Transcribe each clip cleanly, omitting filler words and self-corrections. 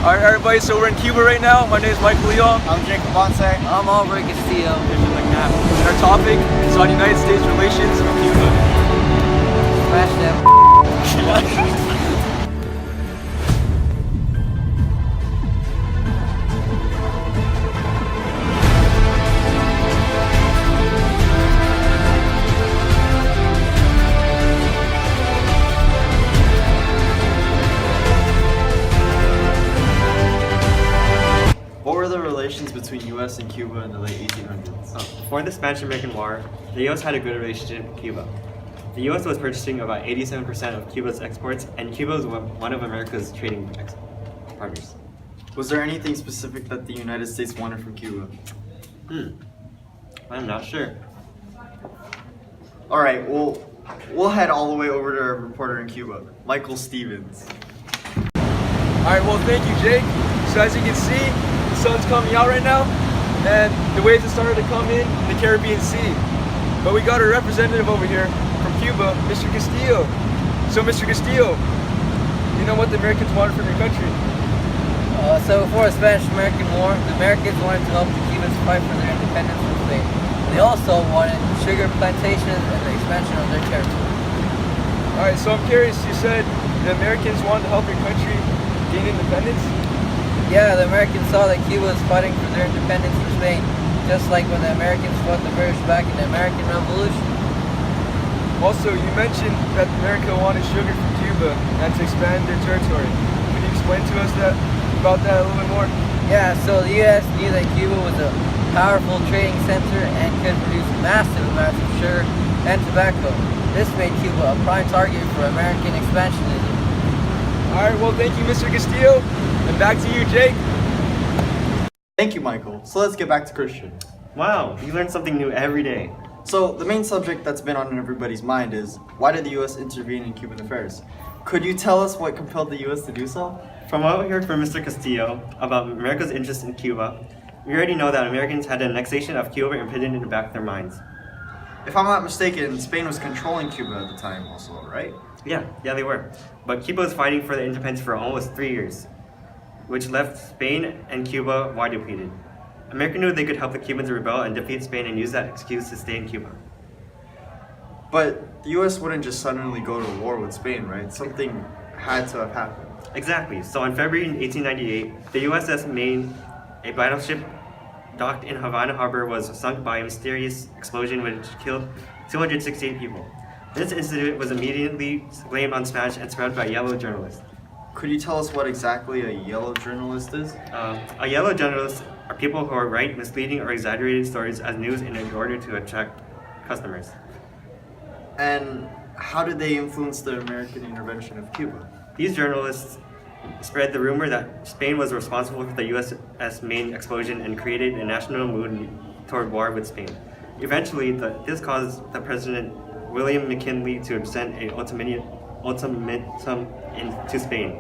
Alright everybody, so we're in Cuba right now. My name is Michael Leon. I'm Jacob Bonce. I'm Aubrey Castillo. And our topic is on United States relations with Cuba. Smash that. What were the relations between U.S. and Cuba in the late 1800s? Before the Spanish-American War, the U.S. had a good relationship with Cuba. The U.S. was purchasing about 87% of Cuba's exports, and Cuba was one of America's trading partners. Was there anything specific that the United States wanted from Cuba? I'm not sure. All right, we'll head all the way over to our reporter in Cuba, Michael Stevens. Alright, well thank you Jake. So as you can see, the sun's coming out right now and the waves have started to come in the Caribbean Sea. But we got a representative over here from Cuba, Mr. Castillo. So Mr. Castillo, you know what the Americans wanted from your country? So before the Spanish-American War, the Americans wanted to help the Cubans fight for their independence from Spain. They also wanted sugar plantations and the expansion of their territory. Alright, so I'm curious, you said the Americans wanted to help your country gain independence? Yeah, the Americans saw that Cuba was fighting for their independence from Spain, just like when the Americans fought the British back in the American Revolution. Also, you mentioned that America wanted sugar from Cuba and to expand their territory. Can you explain to us about that a little bit more? Yeah, so the U.S. knew that Cuba was a powerful trading center and could produce massive amounts of sugar and tobacco. This made Cuba a prime target for American expansionism. Alright, well thank you Mr. Castillo, and back to you Jake. Thank you, Michael. So let's get back to Christian. Wow, you learn something new every day. So the main subject that's been on everybody's mind is, why did the U.S. intervene in Cuban affairs? Could you tell us what compelled the U.S. to do so? From what we heard from Mr. Castillo about America's interest in Cuba, we already know that Americans had the annexation of Cuba imprinted in the back of their minds. If I'm not mistaken, Spain was controlling Cuba at the time also, right? Yeah, they were. But Cuba was fighting for the independence for almost 3 years, which left Spain and Cuba wide depleted. America knew they could help the Cubans rebel and defeat Spain and use that excuse to stay in Cuba. But the U.S. wouldn't just suddenly go to war with Spain, right? Something had to have happened. Exactly. So in February 1898, the USS Maine, a battleship docked in Havana Harbor, was sunk by a mysterious explosion which killed 268 people. This incident was immediately blamed on Spanish and spread by yellow journalists. Could you tell us what exactly a yellow journalist is? A yellow journalist are people who write misleading or exaggerated stories as news in order to attract customers. And how did they influence the American intervention of Cuba? These journalists spread the rumor that Spain was responsible for the USS Maine explosion and created a national mood toward war with Spain. Eventually, this caused the President William McKinley to send an ultimatum to Spain.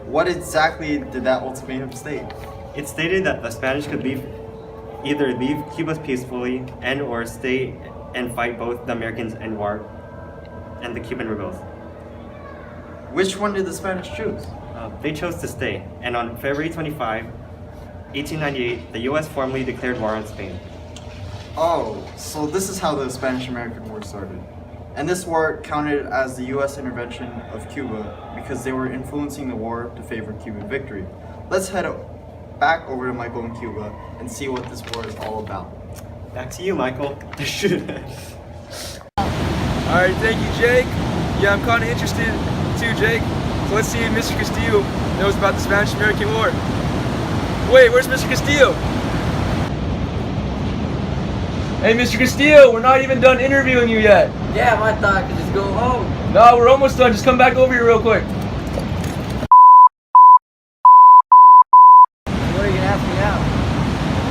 What exactly did that ultimatum state? It stated that the Spanish could either leave Cuba peacefully and or stay and fight both the Americans and the Cuban rebels. Which one did the Spanish choose? They chose to stay, and on February 25, 1898, the U.S. formally declared war on Spain. Oh, so this is how the Spanish-American War started. And this war counted as the U.S. intervention of Cuba because they were influencing the war to favor Cuban victory. Let's head back over to Michael in Cuba and see what this war is all about. Back to you, Michael. Alright, thank you Jake. Yeah, I'm kind of interested too Jake. So let's see if Mr. Castillo knows about the Spanish-American War. Wait, where's Mr. Castillo? Hey Mr. Castillo, we're not even done interviewing you yet. Yeah, I thought I could just go home. No, we're almost done. Just come back over here real quick. What are you gonna ask me now?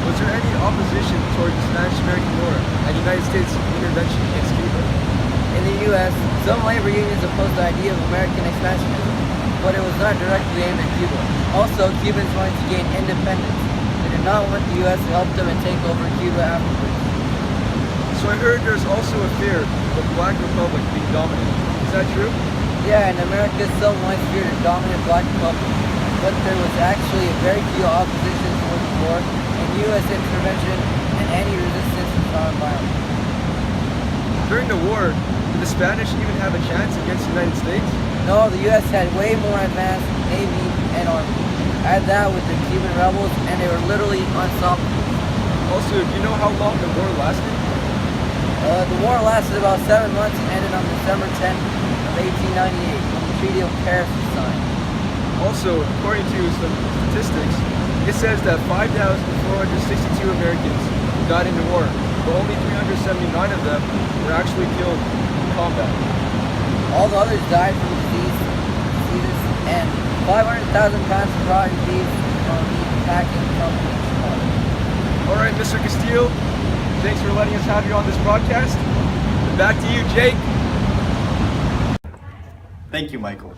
Was there any opposition toward the Spanish-American War and United States intervention against Cuba? In the U.S., some labor unions opposed the idea of American expansionism, but it was not directly aimed at Cuba. Also, Cubans wanted to gain independence. They did not want the U.S. to help them and take over Cuba afterwards. So I heard there's also a fear of the Black Republic being dominant. Is that true? Yeah, in America, some once feared a dominant Black Republic. but there was actually a very few opposition towards the war, and U.S. intervention and any resistance was nonviolent. During the war, did the Spanish even have a chance against the United States? No, the U.S. had way more advanced navy and army. Add that with the Cuban rebels, and they were literally unstoppable. Also, do you know how long the war lasted? The war lasted about 7 months and ended on December 10th of 1898 when the Treaty of Paris was signed. Also, according to some statistics, it says that 5,462 Americans died in the war, but only 379 of them were actually killed in combat. All the others died from diseases, and 500,000 pounds of rotten beef from the packing company in Chicago. All right, Mr. Castillo, thanks for letting us have you on this broadcast. Back to you, Jake. Thank you, Michael.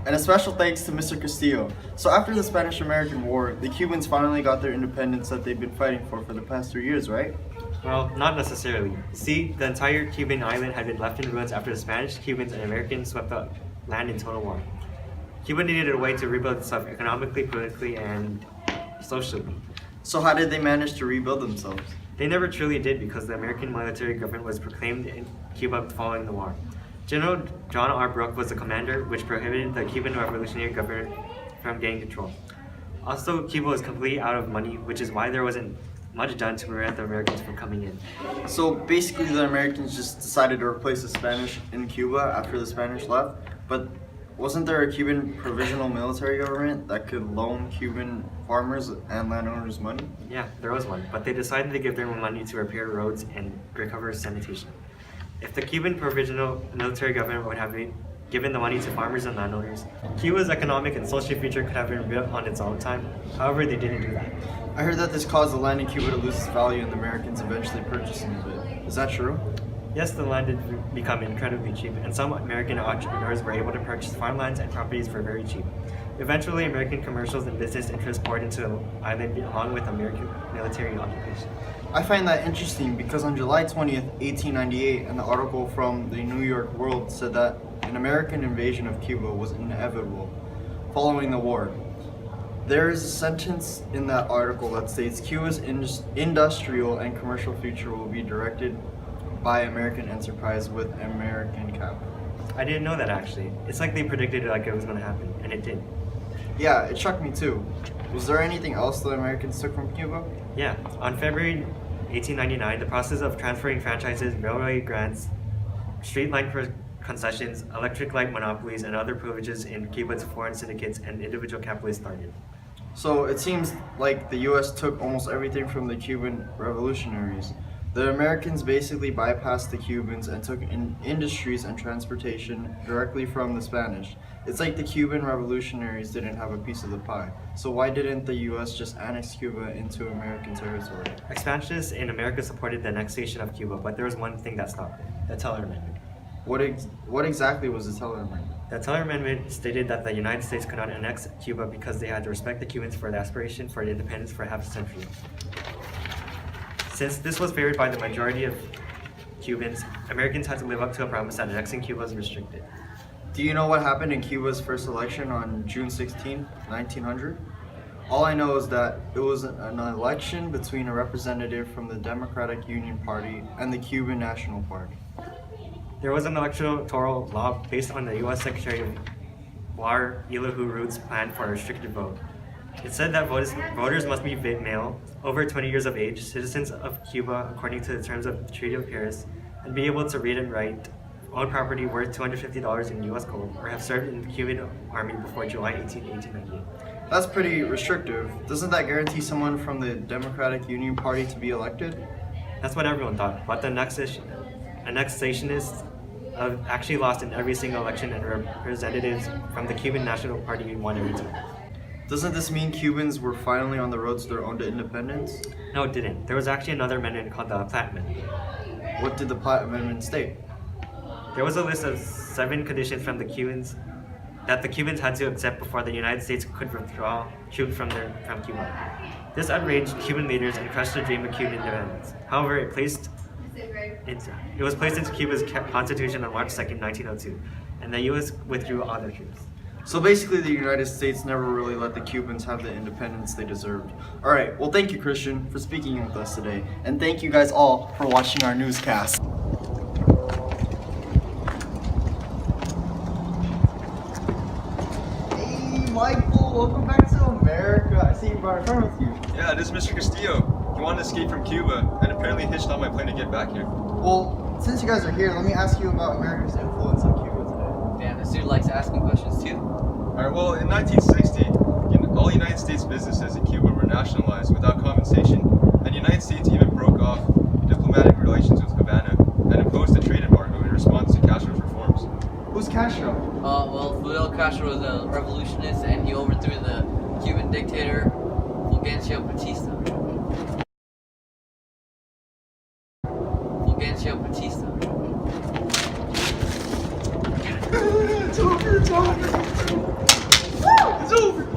And a special thanks to Mr. Castillo. So after the Spanish-American War, the Cubans finally got their independence that they've been fighting for the past 3 years, right? Well, not necessarily. See, the entire Cuban island had been left in ruins after the Spanish, Cubans, and Americans swept the land in total war. Cuba needed a way to rebuild itself economically, politically, and socially. So how did they manage to rebuild themselves? They never truly did because the American military government was proclaimed in Cuba following the war. General John R. Brooke was the commander, which prohibited the Cuban revolutionary government from getting control. Also, Cuba was completely out of money, which is why there wasn't much done to prevent the Americans from coming in. So basically the Americans just decided to replace the Spanish in Cuba after the Spanish left, but wasn't there a Cuban provisional military government that could loan Cuban farmers and landowners money? Yeah, there was one, but they decided to give their money to repair roads and recover sanitation. If the Cuban provisional military government would have given the money to farmers and landowners, Cuba's economic and social future could have been built on its own time. However, they didn't do that. I heard that this caused the land in Cuba to lose its value and the Americans eventually purchased some of it. Is that true? Yes, the land did become incredibly cheap, and some American entrepreneurs were able to purchase farmlands and properties for very cheap. Eventually, American commercials and business interests poured into the island along with American military occupation. I find that interesting because on July 20th, 1898, an article from the New York World said that an American invasion of Cuba was inevitable following the war. There is a sentence in that article that states Cuba's industrial and commercial future will be directed by American enterprise with American capital. I didn't know that actually. It's like they predicted it like it was going to happen, and it did. Yeah, it shocked me too. Was there anything else the Americans took from Cuba? Yeah, on February 1899, the process of transferring franchises, railway grants, street line concessions, electric light monopolies, and other privileges in Cuba to foreign syndicates and individual capitalists started. So it seems like the US took almost everything from the Cuban revolutionaries. The Americans basically bypassed the Cubans and took in industries and transportation directly from the Spanish. It's like the Cuban revolutionaries didn't have a piece of the pie. So why didn't the US just annex Cuba into American territory? Expansionists in America supported the annexation of Cuba, but there was one thing that stopped it, the Teller Amendment. What exactly was the Teller Amendment? The Teller Amendment stated that the United States could not annex Cuba because they had to respect the Cubans for the aspiration for independence for half a century. Since this was favored by the majority of Cubans, Americans had to live up to a promise that annexing Cuba was restricted. Do you know what happened in Cuba's first election on June 16, 1900? All I know is that it was an election between a representative from the Democratic Union Party and the Cuban National Party. There was an electoral law based on the U.S. Secretary of War Elihu Root's plan for a restricted vote. It said that voters must be male, over 20 years of age, citizens of Cuba according to the terms of the Treaty of Paris, and be able to read and write, own property worth $250 in U.S. gold, or have served in the Cuban Army before July 18, 1898. That's pretty restrictive. Doesn't that guarantee someone from the Democratic Union Party to be elected? That's what everyone thought, but the annexationists actually lost in every single election, and representatives from the Cuban National Party won every time. Doesn't this mean Cubans were finally on the road to their own independence? No, it didn't. There was actually another amendment called the Platt Amendment. What did the Platt Amendment state? There was a list of 7 conditions from the Cubans that the Cubans had to accept before the United States could withdraw troops from Cuba. This outraged Cuban leaders and crushed the dream of Cuban independence. However, it was placed into Cuba's constitution on March 2, 1902, and the U.S. withdrew all their troops. So basically, the United States never really let the Cubans have the independence they deserved. All right, well, thank you, Christian, for speaking with us today. And thank you guys all for watching our newscast. Hey, Michael, welcome back to America. I see you brought a friend with you. Yeah, this is Mr. Castillo. He wanted to escape from Cuba and apparently hitched on my plane to get back here. Well, since you guys are here, let me ask you about America's influence on Cuba today. Damn, this dude likes asking questions too. Alright, well, in 1960, all United States businesses in Cuba were nationalized without compensation, and the United States even broke off diplomatic relations with Havana and imposed a trade embargo in response to Castro's reforms. Who's Castro? Well, Fidel Castro was a revolutionist and he overthrew the Cuban dictator Fulgencio Batista. Fulgencio Batista. It's over, it's over. It's over.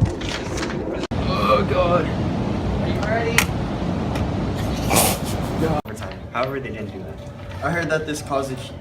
Oh god. Are you ready? However, they didn't do that. I heard that this causes.